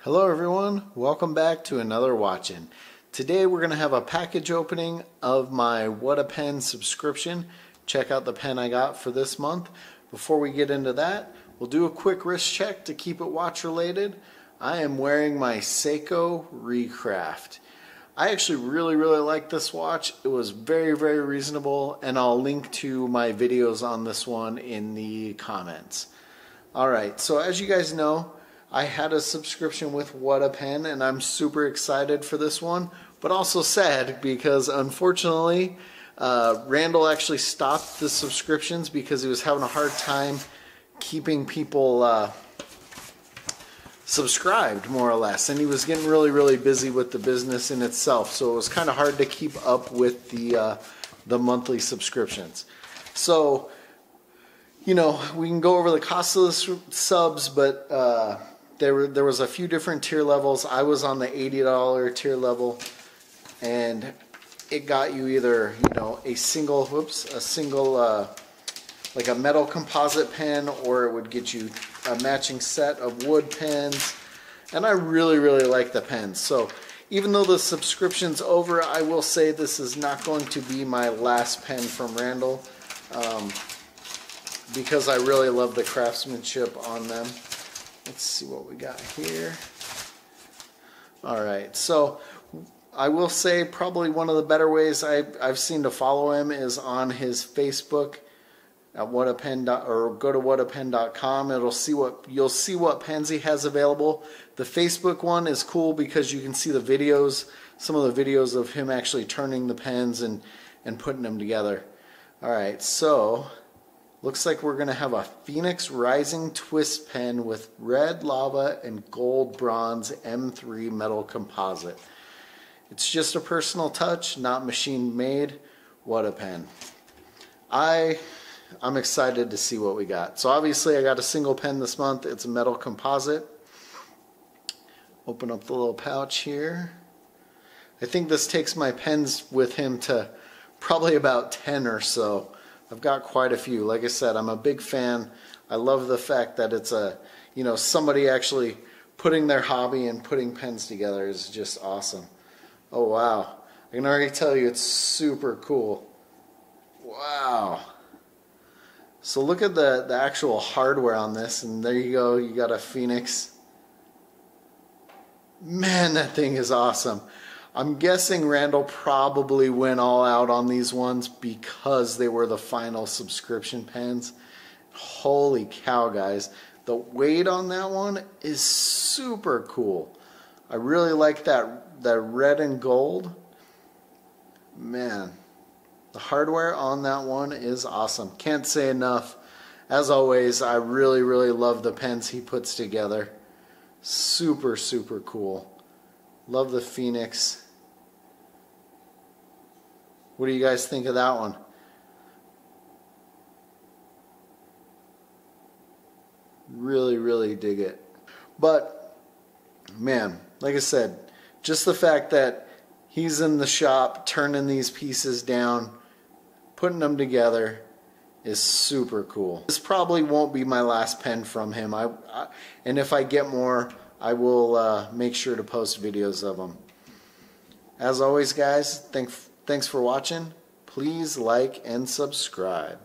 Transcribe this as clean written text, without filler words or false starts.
Hello everyone, welcome back to another Watchin. Today we're going to have a package opening of my Whatapen subscription. Check out the pen I got for this month. Before we get into that, we'll do a quick wrist check to keep it watch related. I am wearing my Seiko Recraft. I actually really like this watch. It was very reasonable, and I'll link to my videos on this one in the comments. Alright, so as you guys know, I had a subscription with Whatapen, and I'm super excited for this one, but also sad because unfortunately Randall actually stopped the subscriptions because he was having a hard time keeping people subscribed, more or less, and he was getting really busy with the business in itself, so it was kind of hard to keep up with the monthly subscriptions. So, you know, we can go over the cost of the subs, but there was a few different tier levels. I was on the $80 tier level, and it got you either, you know, a single like a metal composite pen, or it would get you a matching set of wood pens. And I really like the pens. So even though the subscription's over, I will say this is not going to be my last pen from Randall, because I really love the craftsmanship on them. Let's see what we got here. Alright, so I will say probably one of the better ways I've seen to follow him is on his Facebook at Whatapen, or go to whatapen.com. You'll see what pens he has available. The Facebook one is cool because you can see the videos, some of the videos of him actually turning the pens and putting them together. Alright, so looks like we're going to have a Phoenix Rising Twist pen with red lava and gold bronze M3 metal composite. It's just a personal touch, not machine made. Whatapen. I'm excited to see what we got. So obviously I got a single pen this month. It's a metal composite. Open up the little pouch here. I think this takes my pens with him to probably about 10 or so. I've got quite a few. Like I said, I'm a big fan. I love the fact that it's somebody actually putting their hobby and putting pens together is just awesome. Oh wow. I can already tell you it's super cool. Wow. So look at the actual hardware on this, and there you go. You got a Phoenix. Man, that thing is awesome. I'm guessing Randall probably went all out on these ones because they were the final subscription pens. Holy cow, guys. The weight on that one is super cool. I really like that red and gold. Man, the hardware on that one is awesome. Can't say enough. As always, I really love the pens he puts together. Super cool. Love the Phoenix. What do you guys think of that one? Really dig it. But man, like I said, just the fact that he's in the shop turning these pieces down, putting them together, is super cool. This probably won't be my last pen from him. And if I get more, I will make sure to post videos of them. As always, guys, thanks for watching. Please like and subscribe.